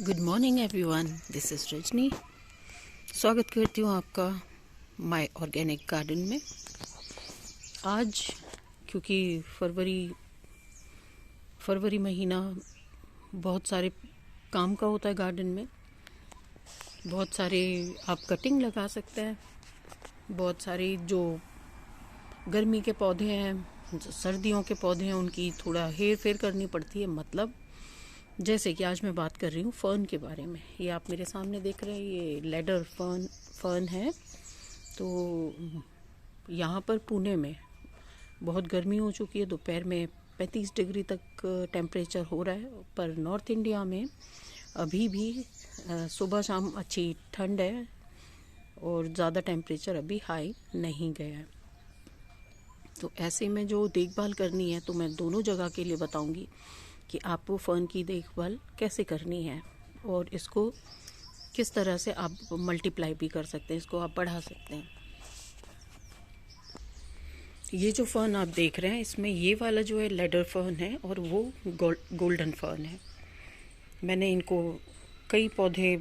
Good morning everyone, this is Rajni. स्वागत करती हूँ आपका माय ऑर्गेनिक गार्डन में। आज क्योंकि फरवरी महीना बहुत सारे काम का होता है गार्डन में। बहुत सारे आप कटिंग लगा सकते हैं। बहुत सारे जो गर्मी के पौधे हैं, जो सर्दियों के पौधे हैं, उनकी थोड़ा हेर फेर करनी पड़ती है। मतलब जैसे कि आज मैं बात कर रही हूँ फ़र्न के बारे में। ये आप मेरे सामने देख रहे हैं, ये लेडर फ़र्न है। तो यहाँ पर पुणे में बहुत गर्मी हो चुकी है। दोपहर में 35 डिग्री तक टेम्परेचर हो रहा है। पर नॉर्थ इंडिया में अभी भी सुबह शाम अच्छी ठंड है और ज़्यादा टेम्परेचर अभी हाई नहीं गया है। तो ऐसे में जो देखभाल करनी है, तो मैं दोनों जगह के लिए बताऊंगी कि आपको फ़र्न की देखभाल कैसे करनी है और इसको किस तरह से आप मल्टीप्लाई भी कर सकते हैं, इसको आप बढ़ा सकते हैं। ये जो फ़र्न आप देख रहे हैं, इसमें ये वाला जो है लेडर फ़र्न है और वो गोल्डन फ़र्न है। मैंने इनको कई पौधे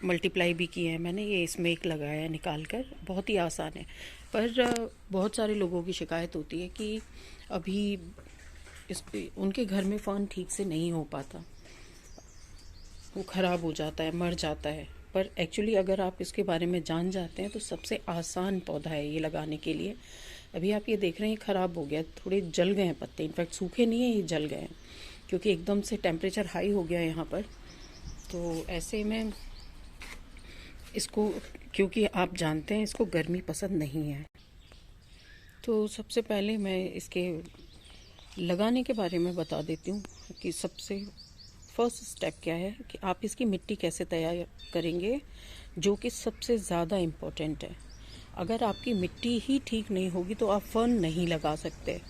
मल्टीप्लाई भी किए हैं। मैंने ये इसमें एक लगाया है निकाल कर, बहुत ही आसान है। पर बहुत सारे लोगों की शिकायत होती है कि अभी उनके घर में फ़र्न ठीक से नहीं हो पाता, वो ख़राब हो जाता है, मर जाता है। पर एक्चुअली अगर आप इसके बारे में जान जाते हैं तो सबसे आसान पौधा है ये लगाने के लिए। अभी आप ये देख रहे हैं ख़राब हो गया, थोड़े जल गए हैं पत्ते। इनफैक्ट सूखे नहीं हैं, ये जल गए हैं क्योंकि एकदम से टेम्परेचर हाई हो गया है यहाँ पर। तो ऐसे में इसको, क्योंकि आप जानते हैं इसको गर्मी पसंद नहीं है, तो सबसे पहले मैं इसके लगाने के बारे में बता देती हूँ कि सबसे फर्स्ट स्टेप क्या है कि आप इसकी मिट्टी कैसे तैयार करेंगे, जो कि सबसे ज़्यादा इम्पोर्टेंट है। अगर आपकी मिट्टी ही ठीक नहीं होगी तो आप फ़र्न नहीं लगा सकते।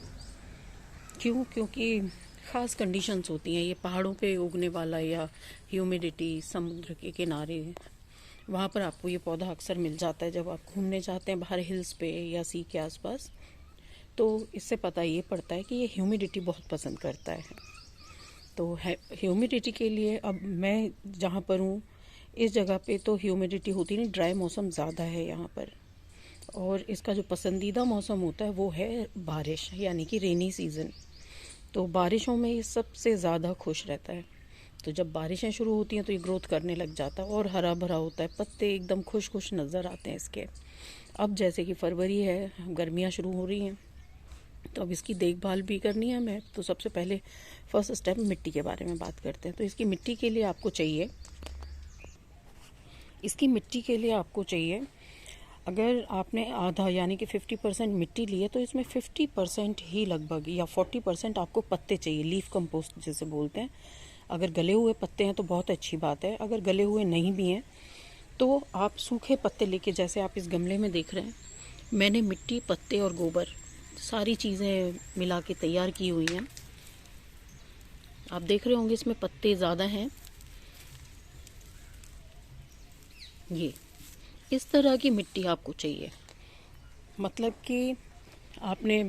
क्यों? क्योंकि ख़ास कंडीशंस होती हैं। ये पहाड़ों पे उगने वाला या ह्यूमिडिटी, समुद्र के किनारे, वहाँ पर आपको ये पौधा अक्सर मिल जाता है जब आप घूमने जाते हैं बाहर हिल्स पे या सी के आसपास। तो इससे पता ये पड़ता है कि ये ह्यूमिडिटी बहुत पसंद करता है। तो ह्यूमिडिटी के लिए अब मैं जहाँ पर हूँ इस जगह पे तो ह्यूमिडिटी होती नहीं, ड्राई मौसम ज़्यादा है यहाँ पर। और इसका जो पसंदीदा मौसम होता है वो है बारिश, यानी कि रेनी सीज़न। तो बारिशों में ये सबसे ज़्यादा खुश रहता है। तो जब बारिशें शुरू होती हैं तो ये ग्रोथ करने लग जाता है और हरा भरा होता है, पत्ते एकदम खुश खुश नज़र आते हैं इसके। अब जैसे कि फरवरी है, गर्मियाँ शुरू हो रही हैं, तो अब इसकी देखभाल भी करनी है हमें। तो सबसे पहले फर्स्ट स्टेप मिट्टी के बारे में बात करते हैं। तो इसकी मिट्टी के लिए आपको चाहिए, अगर आपने आधा यानी कि 50% मिट्टी ली है तो इसमें 50% ही लगभग या 40% आपको पत्ते चाहिए, लीफ कंपोस्ट जिसे बोलते हैं। अगर गले हुए पत्ते हैं तो बहुत अच्छी बात है, अगर गले हुए नहीं भी हैं तो आप सूखे पत्ते लेके, जैसे आप इस गमले में देख रहे हैं, मैंने मिट्टी, पत्ते और गोबर सारी चीज़ें मिला के तैयार की हुई हैं। आप देख रहे होंगे इसमें पत्ते ज़्यादा हैं। ये इस तरह की मिट्टी आपको चाहिए, मतलब कि आपने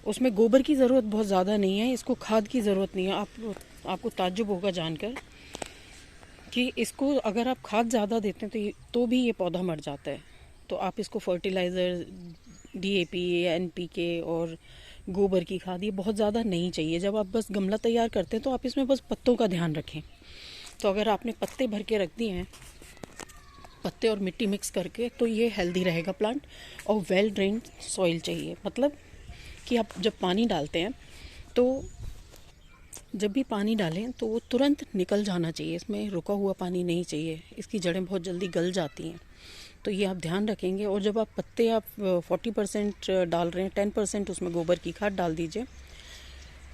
उसमें गोबर की ज़रूरत बहुत ज़्यादा नहीं है, इसको खाद की ज़रूरत नहीं है। आपको ताज्जुब होगा जानकर कि इसको अगर आप खाद ज़्यादा देते हैं तो भी ये पौधा मर जाता है। तो आप इसको फर्टिलाइज़र, DAP या NPK और गोबर की खाद ये बहुत ज़्यादा नहीं चाहिए। जब आप बस गमला तैयार करते हैं तो आप इसमें बस पत्तों का ध्यान रखें। तो अगर आपने पत्ते भर के रख दिए हैं, पत्ते और मिट्टी मिक्स करके, तो ये हेल्दी रहेगा प्लांट। और वेल ड्रेन्ड सॉइल चाहिए, मतलब कि आप जब पानी डालते हैं तो जब भी पानी डालें तो वो तुरंत निकल जाना चाहिए, इसमें रुका हुआ पानी नहीं चाहिए। इसकी जड़ें बहुत जल्दी गल जाती हैं, तो ये आप ध्यान रखेंगे। और जब आप पत्ते 40% डाल रहे हैं, 10% उसमें गोबर की खाद डाल दीजिए।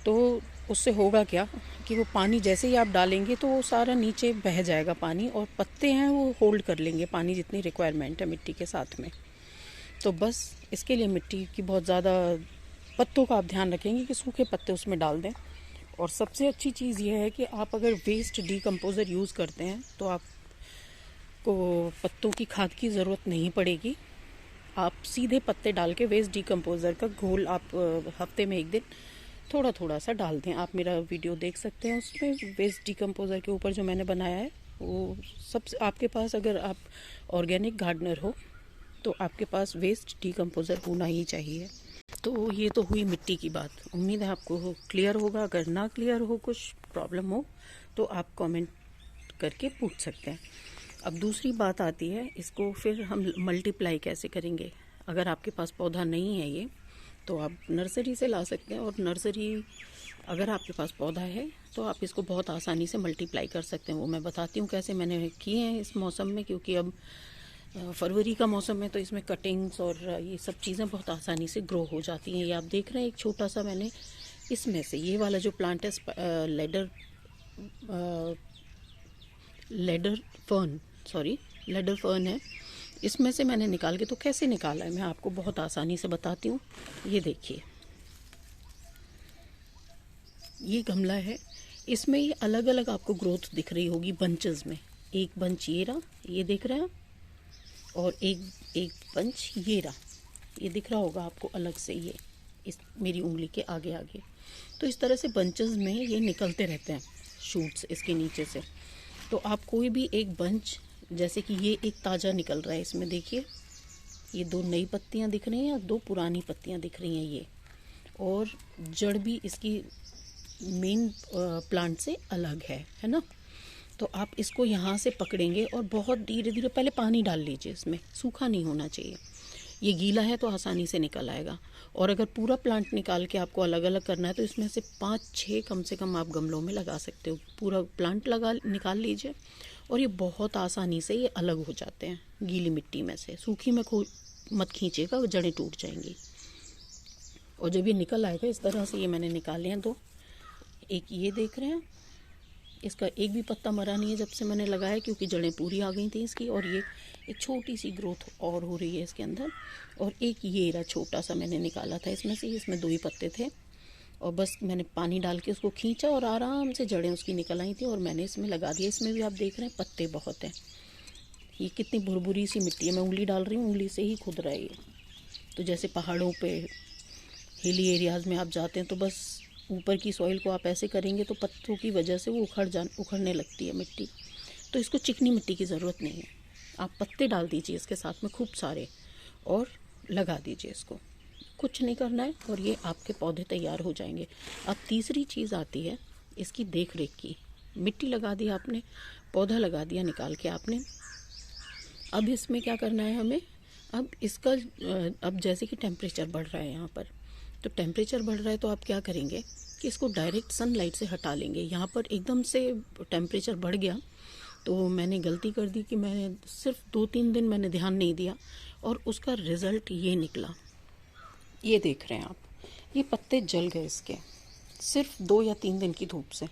तो उससे होगा क्या कि वो पानी जैसे ही आप डालेंगे तो वो सारा नीचे बह जाएगा पानी, और पत्ते हैं वो होल्ड कर लेंगे पानी जितनी रिक्वायरमेंट है मिट्टी के साथ में। तो बस इसके लिए मिट्टी की बहुत ज़्यादा, पत्तों का आप ध्यान रखेंगे कि सूखे पत्ते उसमें डाल दें। और सबसे अच्छी चीज़ ये है कि आप अगर वेस्ट डीकम्पोज़र यूज़ करते हैं तो आपको पत्तों की खाद की ज़रूरत नहीं पड़ेगी। आप सीधे पत्ते डाल के वेस्ट डीकम्पोज़र का घोल आप हफ्ते में एक दिन थोड़ा थोड़ा सा डाल दें। आप मेरा वीडियो देख सकते हैं, उसमें वेस्ट डिकम्पोज़र के ऊपर जो मैंने बनाया है वो सब। आपके पास अगर आप ऑर्गेनिक गार्डनर हो तो आपके पास वेस्ट डिकम्पोज़र होना ही चाहिए। तो ये तो हुई मिट्टी की बात। उम्मीद है आपको क्लियर होगा। अगर ना क्लियर हो, कुछ प्रॉब्लम हो, तो आप कमेंट करके पूछ सकते हैं। अब दूसरी बात आती है, इसको फिर हम मल्टीप्लाई कैसे करेंगे। अगर आपके पास पौधा नहीं है ये, तो आप नर्सरी से ला सकते हैं। और नर्सरी अगर आपके पास पौधा है तो आप इसको बहुत आसानी से मल्टीप्लाई कर सकते हैं। वो मैं बताती हूँ कैसे मैंने किए हैं इस मौसम में, क्योंकि अब फरवरी का मौसम है तो इसमें कटिंग्स और ये सब चीज़ें बहुत आसानी से ग्रो हो जाती हैं। ये आप देख रहे हैं एक छोटा सा मैंने इसमें से, ये वाला जो प्लांट है लेडर फर्न है, इसमें से मैंने निकाल के, तो कैसे निकाला है मैं आपको बहुत आसानी से बताती हूँ। ये देखिए, ये गमला है, इसमें ये अलग अलग आपको ग्रोथ दिख रही होगी बंचेस में। एक बंच ये रहा, ये देख रहे हैं आप, और एक बंच ये रहा, ये दिख रहा होगा आपको अलग से, ये इस मेरी उंगली के आगे आगे। तो इस तरह से बंचेस में ये निकलते रहते हैं शूट्स इसके नीचे से। तो आप कोई भी एक बंच, जैसे कि ये एक ताज़ा निकल रहा है, इसमें देखिए ये 2 नई पत्तियां दिख रही हैं और 2 पुरानी पत्तियां दिख रही हैं ये, और जड़ भी इसकी मेन प्लांट से अलग है ना। तो आप इसको यहाँ से पकड़ेंगे और बहुत धीरे धीरे, पहले पानी डाल लीजिए इसमें, सूखा नहीं होना चाहिए। ये गीला है तो आसानी से निकल आएगा। और अगर पूरा प्लांट निकाल के आपको अलग अलग करना है तो इसमें से 5-6 कम से कम आप गमलों में लगा सकते हो। पूरा प्लांट निकाल लीजिए और ये बहुत आसानी से ये अलग हो जाते हैं गीली मिट्टी में से। सूखी में मत खींचेगा, वो जड़ें टूट जाएंगी। और जब ये निकल आएगा इस तरह से, ये मैंने निकाले हैं 2। एक ये देख रहे हैं, इसका एक भी पत्ता मरा नहीं है जब से मैंने लगाया, क्योंकि जड़ें पूरी आ गई थी इसकी। और ये एक छोटी सी ग्रोथ और हो रही है इसके अंदर। और एक ये रहा छोटा सा मैंने निकाला था इसमें से, इसमें 2 ही पत्ते थे, और बस मैंने पानी डाल के उसको खींचा और आराम से जड़ें उसकी निकल आई थी और मैंने इसमें लगा दिया। इसमें भी आप देख रहे हैं पत्ते बहुत हैं। ये कितनी भुरभुरी सी मिट्टी है, मैं उंगली डाल रही हूँ, उंगली से ही खुद रहा है ये। तो जैसे पहाड़ों पे हिली एरियाज़ में आप जाते हैं तो बस ऊपर की सॉइल को आप ऐसे करेंगे तो पत्तों की वजह से वो उखड़ने लगती है मिट्टी। तो इसको चिकनी मिट्टी की ज़रूरत नहीं है। आप पत्ते डाल दीजिए इसके साथ में खूब सारे और लगा दीजिए इसको, कुछ नहीं करना है, और ये आपके पौधे तैयार हो जाएंगे। अब तीसरी चीज़ आती है इसकी देख रेख की। मिट्टी लगा दी आपने, पौधा लगा दिया निकाल के आपने। अब इसमें क्या करना है हमें, अब इसका अब जैसे कि टेम्परेचर बढ़ रहा है यहाँ पर, तो टेम्परेचर बढ़ रहा है तो आप क्या करेंगे कि इसको डायरेक्ट सनलाइट से हटा लेंगे। यहाँ पर एकदम से टेम्परेचर बढ़ गया तो मैंने गलती कर दी कि मैंने सिर्फ 2-3 दिन मैंने ध्यान नहीं दिया और उसका रिज़ल्ट ये निकला। ये देख रहे हैं आप, ये पत्ते जल गए इसके सिर्फ 2 या 3 दिन की धूप से।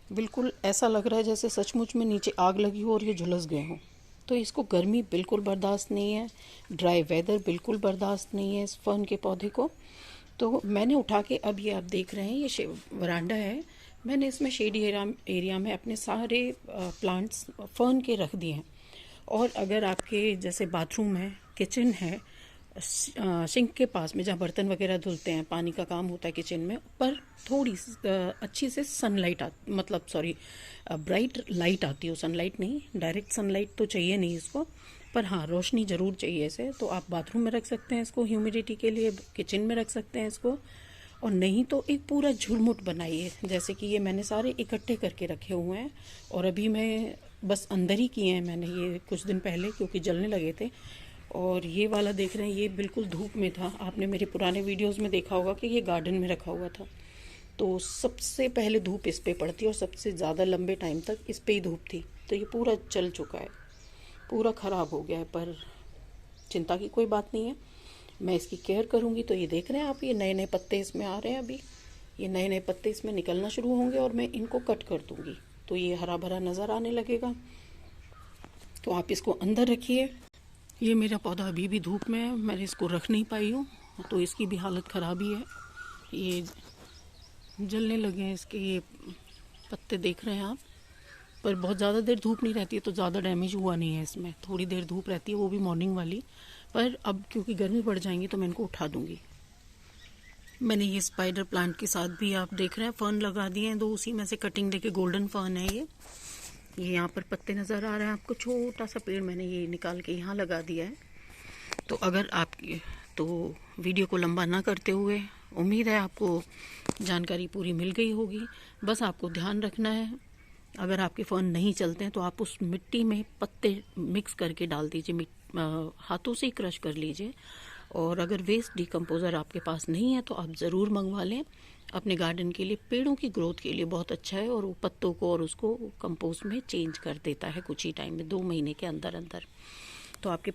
बिल्कुल ऐसा लग रहा है जैसे सचमुच में नीचे आग लगी हो और ये झुलस गए हों। तो इसको गर्मी बिल्कुल बर्दाश्त नहीं है, ड्राई वेदर बिल्कुल बर्दाश्त नहीं है इस फर्न के पौधे को। तो मैंने उठा के, अब ये आप देख रहे हैं ये वरांडा है, मैंने इसमें शेडी एरिया में अपने सारे प्लांट्स फर्न के रख दिए हैं। और अगर आपके जैसे बाथरूम है, किचन है, सिंक के पास में जहाँ बर्तन वगैरह धुलते हैं, पानी का काम होता है किचन में, पर थोड़ी अच्छी से सनलाइट ब्राइट लाइट आती हो, सनलाइट नहीं, डायरेक्ट सनलाइट तो चाहिए नहीं इसको, पर हाँ रोशनी ज़रूर चाहिए इसे। तो आप बाथरूम में रख सकते हैं इसको ह्यूमिडिटी के लिए, किचन में रख सकते हैं इसको, और नहीं तो एक पूरा झुरमुट बनाइए। जैसे कि ये मैंने सारे इकट्ठे करके रखे हुए हैं और अभी मैं बस अंदर ही किए हैं मैंने ये कुछ दिन पहले, क्योंकि जलने लगे थे। और ये वाला देख रहे हैं, ये बिल्कुल धूप में था। आपने मेरे पुराने वीडियोस में देखा होगा कि ये गार्डन में रखा हुआ था। तो सबसे पहले धूप इस पे पड़ती है और सबसे ज़्यादा लंबे टाइम तक इस पे ही धूप थी। तो ये पूरा जल चुका है, पूरा ख़राब हो गया है, पर चिंता की कोई बात नहीं है, मैं इसकी केयर करूँगी। तो ये देख रहे हैं आप, ये नए नए पत्ते इसमें आ रहे हैं। अभी ये नए नए पत्ते इसमें निकलना शुरू होंगे और मैं इनको कट कर दूँगी तो ये हरा भरा नज़र आने लगेगा। तो आप इसको अंदर रखिए। ये मेरा पौधा अभी भी धूप में है, मैं इसको रख नहीं पाई हूँ, तो इसकी भी हालत ख़राब ही है। ये जलने लगे हैं इसके ये पत्ते, देख रहे हैं आप। पर बहुत ज़्यादा देर धूप नहीं रहती है तो ज़्यादा डैमेज हुआ नहीं है इसमें, थोड़ी देर धूप रहती है, वो भी मॉर्निंग वाली। पर अब क्योंकि गर्मी बढ़ जाएंगी तो मैं इनको उठा दूँगी। मैंने ये स्पाइडर प्लांट के साथ भी आप देख रहे हैं फर्न लगा दिए हैं 2, उसी में से कटिंग लेके गोल्डन फर्न है ये यहाँ पर पत्ते नज़र आ रहे हैं आपको, छोटा सा पेड़ मैंने ये निकाल के यहाँ लगा दिया है। तो अगर आप तो वीडियो को लंबा ना करते हुए, उम्मीद है आपको जानकारी पूरी मिल गई होगी। बस आपको ध्यान रखना है, अगर आपके फर्न नहीं चलते हैं तो आप उस मिट्टी में पत्ते मिक्स करके डाल दीजिए, हाथों से ही क्रश कर लीजिए। और अगर वेस्ट डिकम्पोज़र आपके पास नहीं है तो आप ज़रूर मंगवा लें, अपने गार्डन के लिए, पेड़ों की ग्रोथ के लिए बहुत अच्छा है। और वो पत्तों को और उसको कंपोस्ट में चेंज कर देता है कुछ ही टाइम में, 2 महीने के अंदर अंदर। तो आपके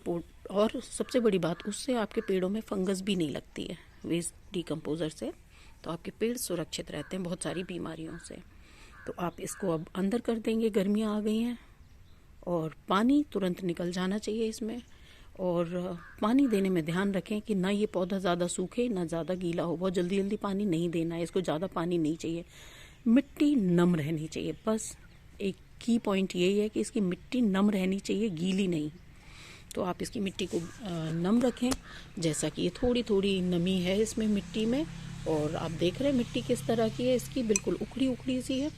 और सबसे बड़ी बात, उससे आपके पेड़ों में फंगस भी नहीं लगती है वेस्ट डिकम्पोज़र से। तो आपके पेड़ सुरक्षित रहते हैं बहुत सारी बीमारियों से। तो आप इसको अब अंदर कर देंगे, गर्मियाँ आ गई हैं और पानी तुरंत निकल जाना चाहिए इसमें। और पानी देने में ध्यान रखें कि ना ये पौधा ज़्यादा सूखे ना ज़्यादा गीला हो, बहुत जल्दी जल्दी पानी नहीं देना है इसको, ज़्यादा पानी नहीं चाहिए, मिट्टी नम रहनी चाहिए। बस एक की पॉइंट यही है कि इसकी मिट्टी नम रहनी चाहिए, गीली नहीं। तो आप इसकी मिट्टी को नम रखें, जैसा कि ये थोड़ी थोड़ी नमी है इसमें मिट्टी में। और आप देख रहे हैं मिट्टी किस तरह की है इसकी, बिल्कुल उखड़ी उखड़ी सी है।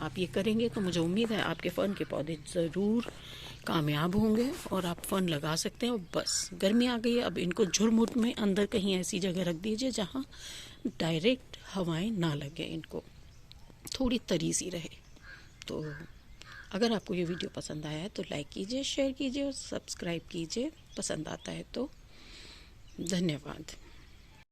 आप ये करेंगे तो मुझे उम्मीद है आपके फर्न के पौधे ज़रूर कामयाब होंगे और आप फर्न लगा सकते हैं। और बस गर्मी आ गई है, अब इनको झुरमुट में अंदर कहीं ऐसी जगह रख दीजिए जहाँ डायरेक्ट हवाएं ना लगे, इनको थोड़ी तरी सी रहे। तो अगर आपको ये वीडियो पसंद आया है तो लाइक कीजिए, शेयर कीजिए और सब्सक्राइब कीजिए, पसंद आता है तो। धन्यवाद।